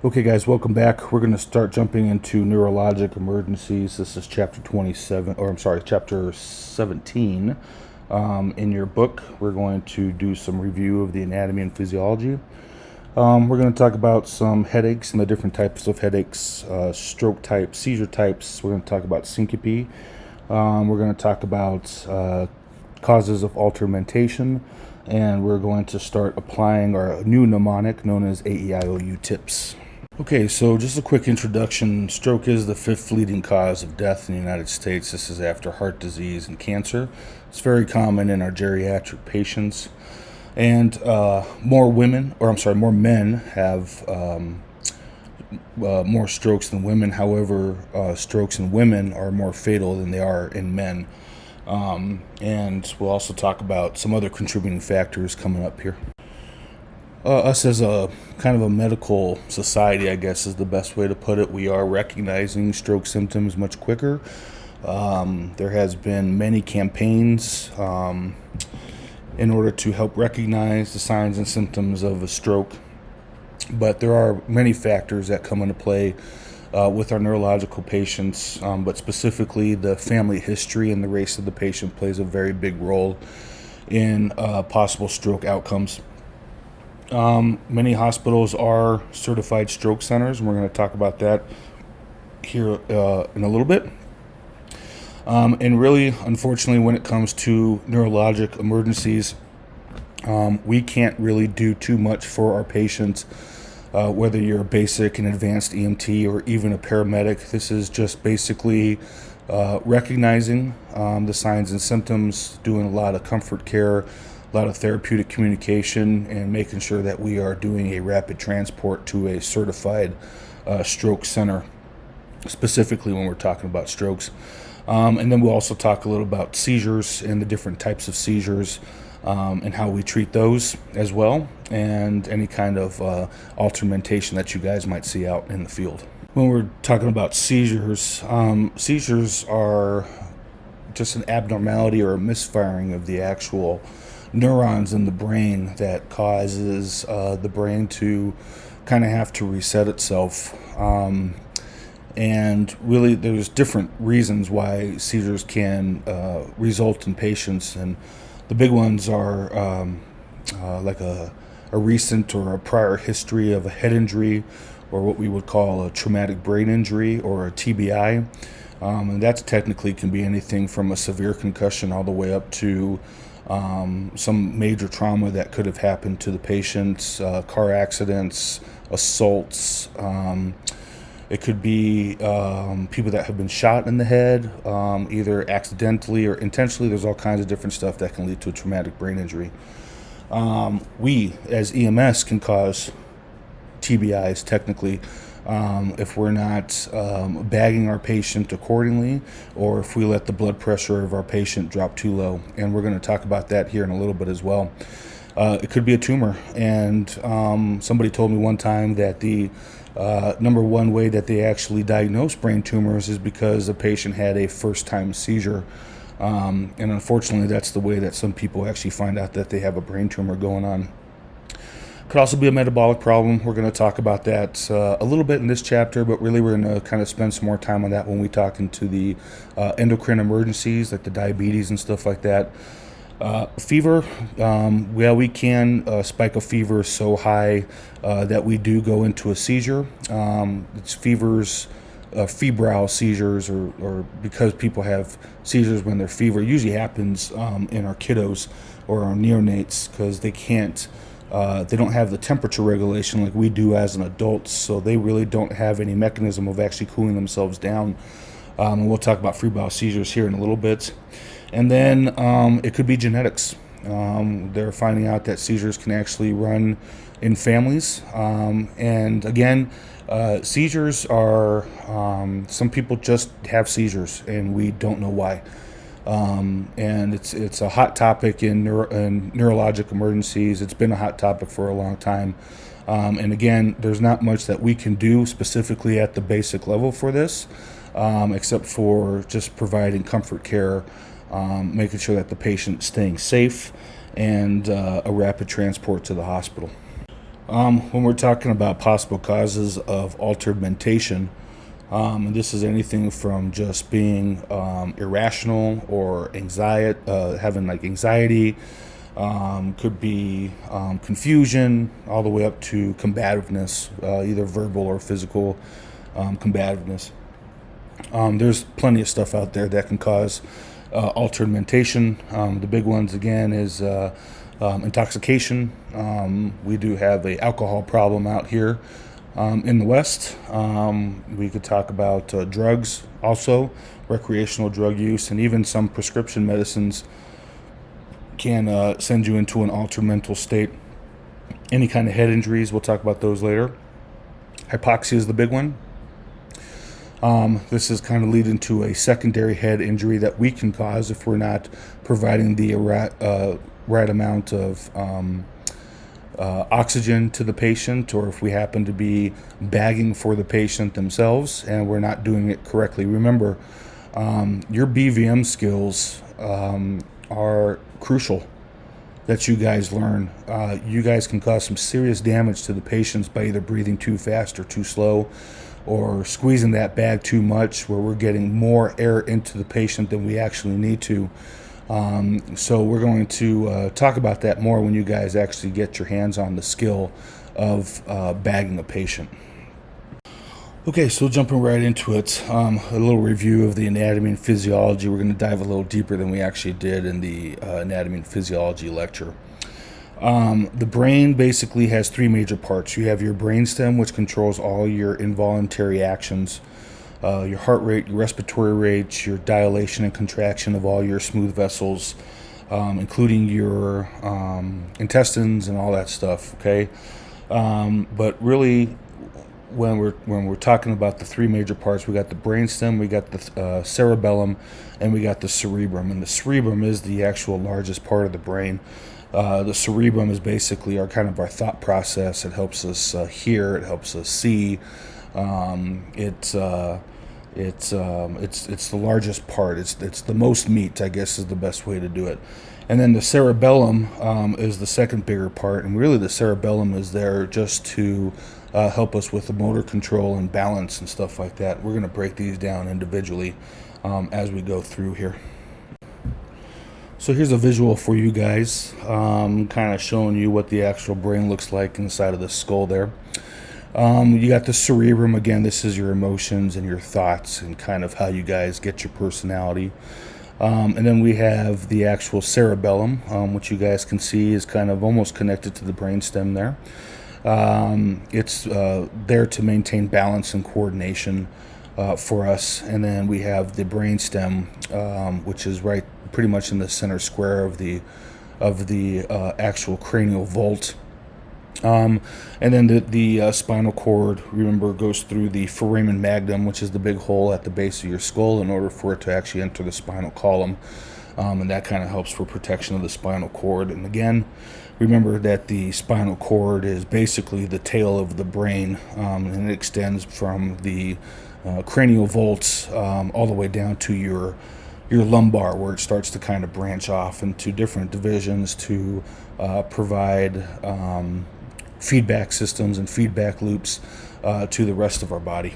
Okay, guys, welcome back. We're going to start jumping into neurologic emergencies. This is chapter 27, or I'm sorry, chapter 17. In your book, we're going to do some review of the anatomy and physiology. We're going to talk about some headaches and the different types of headaches, stroke types, seizure types. We're going to talk about syncope. We're going to talk about causes of altermentation, and we're going to start applying our new mnemonic known as AEIOU tips. Okay, so just a quick introduction. Stroke is the fifth leading cause of death in the United States. This is after heart disease and cancer. It's very common in our geriatric patients. And more men have more strokes than women. However, strokes in women are more fatal than they are in men. And we'll also talk about some other contributing factors coming up here. Us as a kind of a medical society, I guess is the best way to put it, we are recognizing stroke symptoms much quicker. There has been many campaigns in order to help recognize the signs and symptoms of a stroke, but there are many factors that come into play with our neurological patients, but specifically the family history and the race of the patient plays a very big role in possible stroke outcomes. Many hospitals are certified stroke centers, and we're going to talk about that here in a little bit. And really, unfortunately, when it comes to neurologic emergencies, we can't really do too much for our patients, whether you're a basic and advanced EMT or even a paramedic. This is just basically recognizing the signs and symptoms, doing a lot of comfort care, a lot of therapeutic communication, and making sure that we are doing a rapid transport to a certified stroke center, specifically when we're talking about strokes. And then we'll also talk a little about seizures and the different types of seizures and how we treat those as well, and any kind of altermentation that you guys might see out in the field. When we're talking about seizures, seizures are just an abnormality or a misfiring of the actual neurons in the brain that causes the brain to kind of have to reset itself. And really, there's different reasons why seizures can result in patients, and the big ones are like a recent or a prior history of a head injury, or what we would call a traumatic brain injury, or a TBI. And that's technically can be anything from a severe concussion all the way up to some major trauma that could have happened to the patients, car accidents, assaults. It could be people that have been shot in the head, either accidentally or intentionally. There's all kinds of different stuff that can lead to a traumatic brain injury. We, as EMS, can cause TBIs technically if we're not bagging our patient accordingly, or if we let the blood pressure of our patient drop too low. And we're going to talk about that here in a little bit as well. It could be a tumor, and somebody told me one time that the number one way that they actually diagnose brain tumors is because a patient had a first-time seizure. And unfortunately, that's the way that some people actually find out that they have a brain tumor going on. Could also be a metabolic problem. We're going to talk about that a little bit in this chapter, but really we're going to kind of spend some more time on that when we talk into the endocrine emergencies, like the diabetes and stuff like that. Fever, we can spike a fever so high that we do go into a seizure. It's febrile seizures, or because people have seizures when their fever usually happens in our kiddos or our neonates, because they don't have the temperature regulation like we do as an adult, so they really don't have any mechanism of actually cooling themselves down. And we'll talk about febrile seizures here in a little bit. And then it could be genetics. They're finding out that seizures can actually run in families. And again, seizures are, some people just have seizures and we don't know why. And it's a hot topic in neurologic emergencies. It's been a hot topic for a long time. And again, there's not much that we can do specifically at the basic level for this, except for just providing comfort care, making sure that the patient's staying safe, and a rapid transport to the hospital. When we're talking about possible causes of altered mentation, and this is anything from just being irrational or anxiety, having like anxiety, could be confusion, all the way up to combativeness, either verbal or physical combativeness. There's plenty of stuff out there that can cause altered mentation. The big ones again is intoxication. We do have a alcohol problem out here in the West. We could talk about drugs, also recreational drug use, and even some prescription medicines can send you into an altered mental state. Any kind of head injuries, we'll talk about those later. Hypoxia is the big one. This is kind of leading to a secondary head injury that we can cause if we're not providing the right amount of oxygen to the patient, or if we happen to be bagging for the patient themselves and we're not doing it correctly. Remember, your BVM skills are crucial that you guys learn. You guys can cause some serious damage to the patients by either breathing too fast or too slow, or squeezing that bag too much where we're getting more air into the patient than we actually need to. So we're going to talk about that more when you guys actually get your hands on the skill of bagging a patient. Okay, so jumping right into it, a little review of the anatomy and physiology. We're going to dive a little deeper than we actually did in the anatomy and physiology lecture. The brain basically has three major parts. You have your brainstem, which controls all your involuntary actions, your heart rate, your respiratory rate, your dilation and contraction of all your smooth vessels, including your intestines and all that stuff. Okay, but really, when we're talking about the three major parts, we got the brainstem, we got the cerebellum, and we got the cerebrum. And the cerebrum is the actual largest part of the brain. The cerebrum is basically our thought process. It helps us hear. It helps us see. It's the largest part. It's the most meat, I guess, is the best way to do it. And then the cerebellum is the second bigger part. And really, the cerebellum is there just to help us with the motor control and balance and stuff like that. We're going to break these down individually as we go through here. So here's a visual for you guys, kind of showing you what the actual brain looks like inside of the skull there. You got the cerebrum. Again, this is your emotions and your thoughts and kind of how you guys get your personality. And then we have the actual cerebellum, which you guys can see is kind of almost connected to the brainstem there. It's there to maintain balance and coordination for us. And then we have the brainstem, which is right pretty much in the center square of the actual cranial vault. And then the spinal cord, remember, goes through the foramen magnum, which is the big hole at the base of your skull, in order for it to actually enter the spinal column. And that kind of helps for protection of the spinal cord. And again, remember that the spinal cord is basically the tail of the brain, and it extends from the cranial vaults all the way down to your lumbar, where it starts to kind of branch off into different divisions to provide feedback systems and feedback loops to the rest of our body.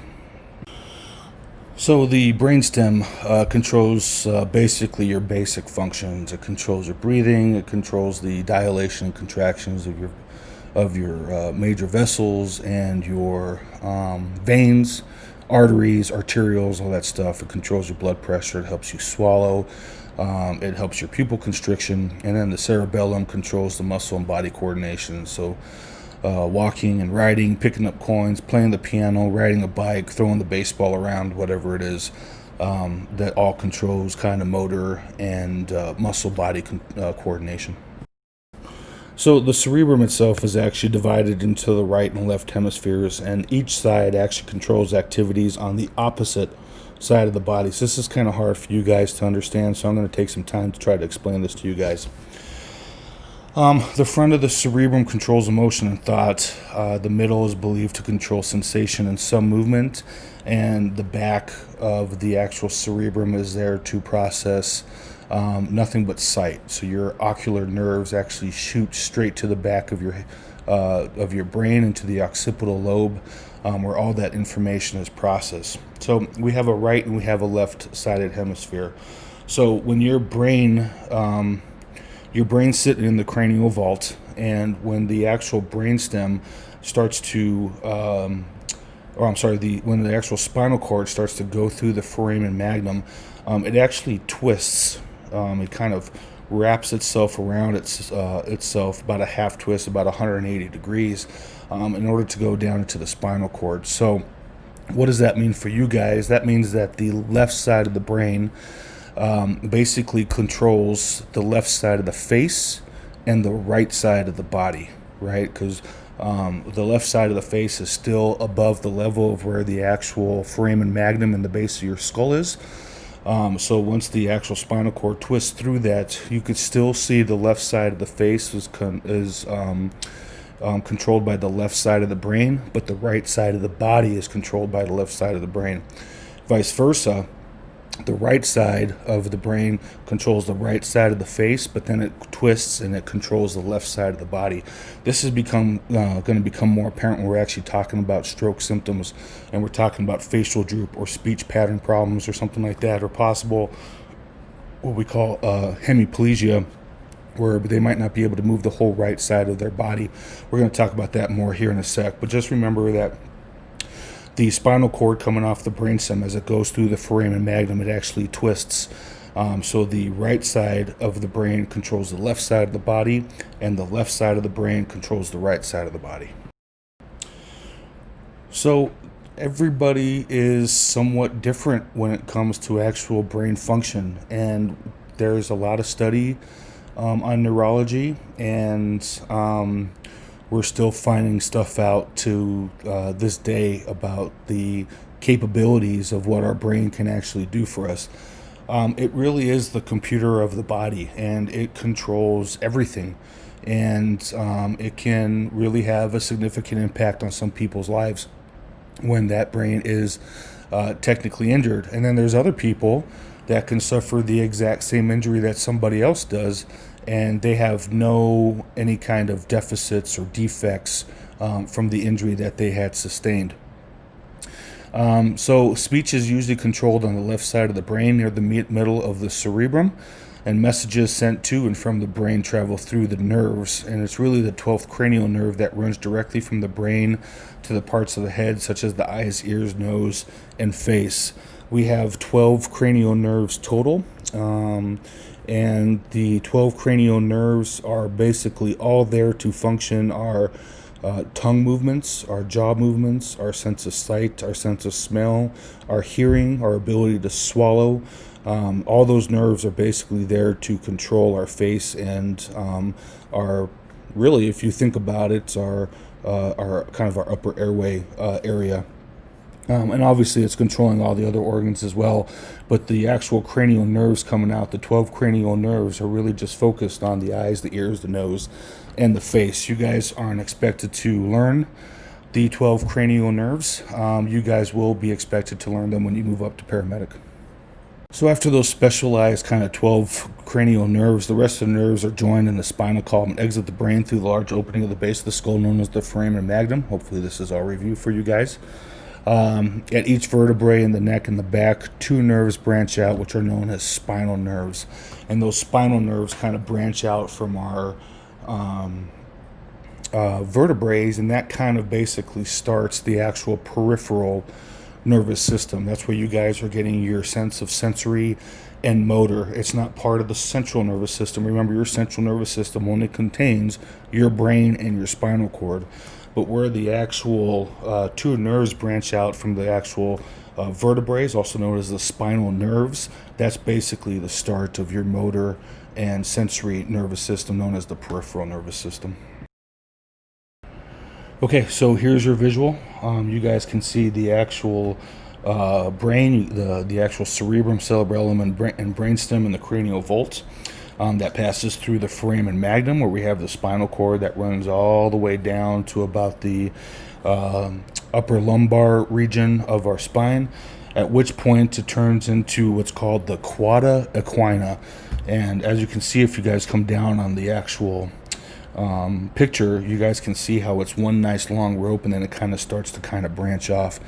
So the brainstem controls basically your basic functions. It controls your breathing. It controls the dilation and contractions of your major vessels and your veins, arteries, arterioles, all that stuff. It controls your blood pressure. It helps you swallow. It helps your pupil constriction. And then the cerebellum controls the muscle and body coordination. So walking and riding, picking up coins, playing the piano, riding a bike, throwing the baseball around, whatever it is, that all controls kind of motor and muscle body coordination. So the cerebrum itself is actually divided into the right and left hemispheres, and each side actually controls activities on the opposite side of the body. So this is kind of hard for you guys to understand, so I'm going to take some time to try to explain this to you guys. The front of the cerebrum controls emotion and thought. The middle is believed to control sensation and some movement, and the back of the actual cerebrum is there to process nothing but sight. So your ocular nerves actually shoot straight to the back of of your brain into the occipital lobe, where all that information is processed. So we have a right and we have a left-sided hemisphere. So when your brain's sitting in the cranial vault, and when the actual brainstem starts to, when the actual spinal cord starts to go through the foramen magnum, it actually twists. It kind of wraps itself around itself about a half twist, about 180 degrees, in order to go down into the spinal cord. So what does that mean for you guys? That means that the left side of the brain basically controls the left side of the face and the right side of the body, right? Because the left side of the face is still above the level of where the actual foramen magnum and the base of your skull is. So once the actual spinal cord twists through that, you could still see the left side of the face is controlled by the left side of the brain, but the right side of the body is controlled by the left side of the brain. Vice versa, the right side of the brain controls the right side of the face, but then it twists and it controls the left side of the body. This has going to become more apparent when we're actually talking about stroke symptoms, and we're talking about facial droop or speech pattern problems or something like that, or possible what we call hemiplegia, where they might not be able to move the whole right side of their body. We're going to talk about that more here in a sec, but just remember that the spinal cord coming off the brainstem, as it goes through the foramen magnum, it actually twists. So the right side of the brain controls the left side of the body, and the left side of the brain controls the right side of the body. So everybody is somewhat different when it comes to actual brain function, and there's a lot of study on neurology, and we're still finding stuff out to this day about the capabilities of what our brain can actually do for us. It really is the computer of the body, and it controls everything. And it can really have a significant impact on some people's lives when that brain is technically injured. And then there's other people that can suffer the exact same injury that somebody else does, and they have any kind of deficits or defects from the injury that they had sustained. So speech is usually controlled on the left side of the brain near the middle of the cerebrum, and messages sent to and from the brain travel through the nerves, and it's really the 12th cranial nerve that runs directly from the brain to the parts of the head such as the eyes, ears, nose, and face. We have 12 cranial nerves total, and the 12 cranial nerves are basically all there to function our tongue movements, our jaw movements, our sense of sight, our sense of smell, our hearing, our ability to swallow. All those nerves are basically there to control our face and our, really, if you think about it, our kind of our upper airway area. And obviously it's controlling all the other organs as well, but the actual cranial nerves coming out, the 12 cranial nerves, are really just focused on the eyes, the ears, the nose, and the face. You guys aren't expected to learn the 12 cranial nerves. You guys will be expected to learn them when you move up to paramedic. So after those specialized kind of 12 cranial nerves, the rest of the nerves are joined in the spinal column and exit the brain through the large opening of the base of the skull known as the foramen magnum. Hopefully this is all review for you guys. At each vertebrae in the neck and the back, 2 nerves branch out, which are known as spinal nerves. And those spinal nerves kind of branch out from our vertebrae, and that kind of basically starts the actual peripheral nervous system. That's where you guys are getting your sense of sensory and motor. It's not part of the central nervous system. Remember, your central nervous system only contains your brain and your spinal cord. But where the actual 2 nerves branch out from the actual vertebrae, also known as the spinal nerves, that's basically the start of your motor and sensory nervous system, known as the peripheral nervous system. Okay, so here's your visual. You guys can see the actual brain, the actual cerebrum, cerebellum, and brainstem, and the cranial vault. That passes through the foramen magnum, where we have the spinal cord that runs all the way down to about the upper lumbar region of our spine, at which point it turns into what's called the quada equina. And as you can see, if you guys come down on the actual picture, you guys can see how it's one nice long rope, and then it kind of starts to kind of branch off.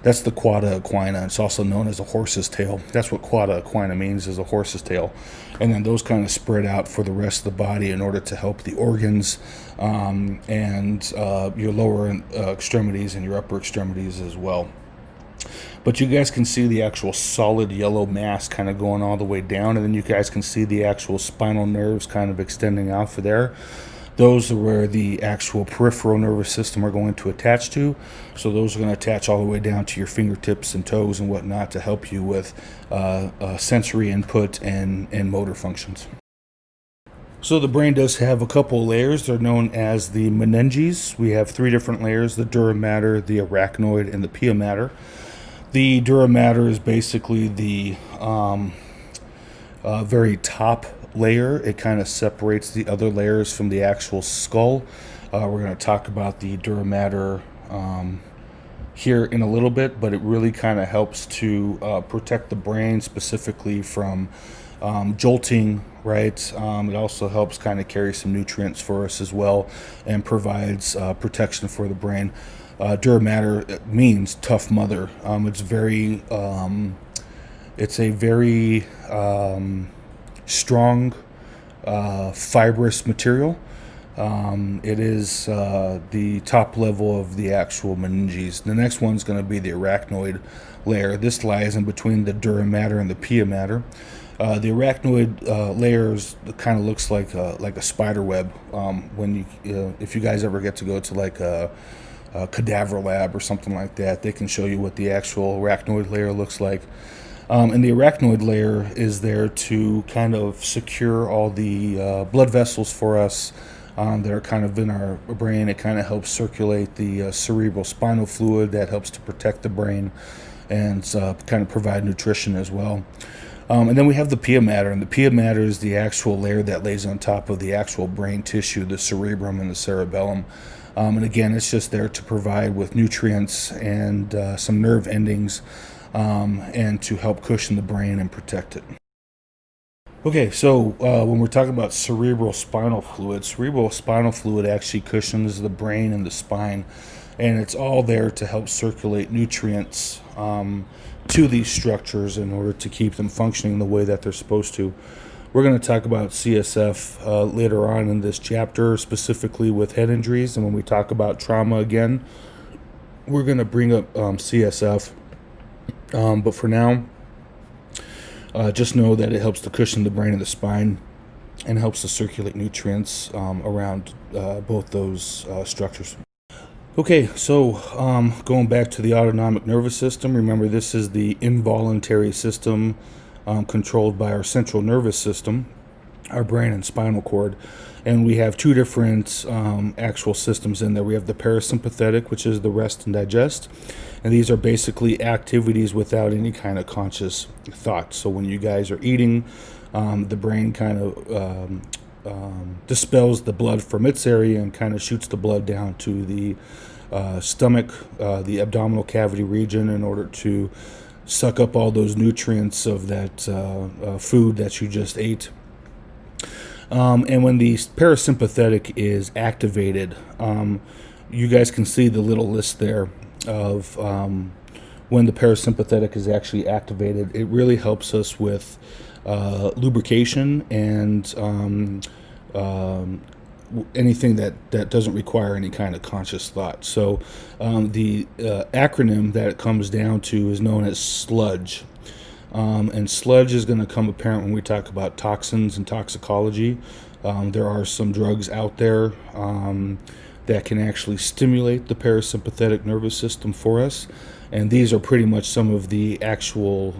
That's the quada equina. It's also known as a horse's tail. That's what quada equina means, is a horse's tail. And then those kind of spread out for the rest of the body in order to help the organs, and your lower extremities and your upper extremities as well. But you guys can see the actual solid yellow mass kind of going all the way down, and then you guys can see the actual spinal nerves kind of extending out for there. Those are where the actual peripheral nervous system are going to attach to. So those are going to attach all the way down to your fingertips and toes and whatnot to help you with sensory input and motor functions. So the brain does have a couple layers. They're known as the meninges. We have three different layers: the dura mater, the arachnoid, and the pia mater. The dura mater is basically the very top layer. It kind of separates the other layers from the actual skull. We're going to talk about the dura mater here in a little bit, but it really kind of helps to protect the brain specifically from jolting, right? It also helps kind of carry some nutrients for us as well, and provides protection for the brain. Dura mater means tough mother. It's a very strong, fibrous material. It is the top level of the actual meninges. The next one's going to be the arachnoid layer. This lies in between the dura mater and the pia mater. The arachnoid layers kind of looks like a spider web. If you guys ever get to go to like a cadaver lab or something like that, they can show you what the actual arachnoid layer looks like. And the arachnoid layer is there to kind of secure all the blood vessels for us that are kind of in our brain. It kind of helps circulate the cerebral spinal fluid that helps to protect the brain and kind of provide nutrition as well. And then we have the pia mater, and the pia mater is the actual layer that lays on top of the actual brain tissue, the cerebrum and the cerebellum. And again, it's just there to provide with nutrients and some nerve endings, and to help cushion the brain and protect it. Okay, so when we're talking about cerebral spinal fluid actually cushions the brain and the spine, and it's all there to help circulate nutrients to these structures in order to keep them functioning the way that they're supposed to. We're going to talk about CSF later on in this chapter, specifically with head injuries, and when we talk about trauma again, we're going to bring up CSF. But for now, just know that it helps to cushion the brain and the spine, and helps to circulate nutrients around both those structures. Okay, so going back to the autonomic nervous system, remember this is the involuntary system controlled by our central nervous system, our brain and spinal cord. And we have two different actual systems in there. We have the parasympathetic, which is the rest and digest. And these are basically activities without any kind of conscious thought. So when you guys are eating, the brain kind of dispels the blood from its area and kind of shoots the blood down to the stomach, the abdominal cavity region, in order to suck up all those nutrients of that food that you just ate. And when the parasympathetic is activated, you guys can see the little list there of when the parasympathetic is actually activated. It really helps us with lubrication and anything that doesn't require any kind of conscious thought. So the acronym that it comes down to is known as sludge. And sludge is going to come apparent when we talk about toxins and toxicology. There are some drugs out there that can actually stimulate the parasympathetic nervous system for us. And these are pretty much some of the actual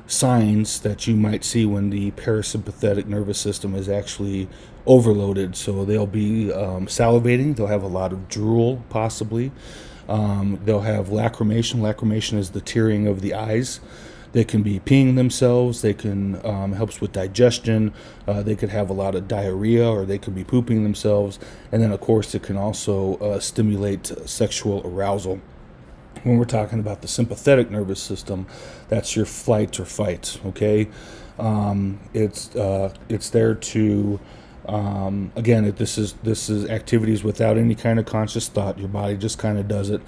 signs that you might see when the parasympathetic nervous system is actually overloaded. So they'll be salivating, they'll have a lot of drool possibly, they'll have lacrimation. Lacrimation is the tearing of the eyes. They can be peeing themselves. They can helps with digestion. They could have a lot of diarrhea, or they could be pooping themselves. And then, of course, it can also stimulate sexual arousal. When we're talking about the sympathetic nervous system, that's your flight or fight. Okay, it's there to Again, this is activities without any kind of conscious thought. Your body just kind of does it.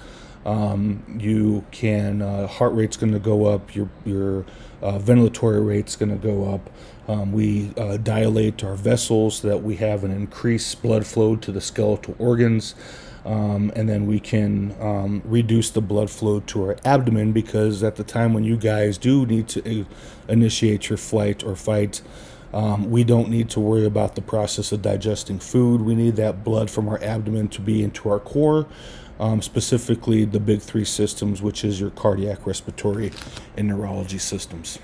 You can heart rate's going to go up. Your ventilatory rate's going to go up. We dilate our vessels so that we have an increased blood flow to the skeletal organs. And then we can reduce the blood flow to our abdomen, because at the time when you guys do need to initiate your flight or fight, we don't need to worry about the process of digesting food. We need that blood from our abdomen to be into our core, specifically the big three systems, which is your cardiac, respiratory, and neurology systems.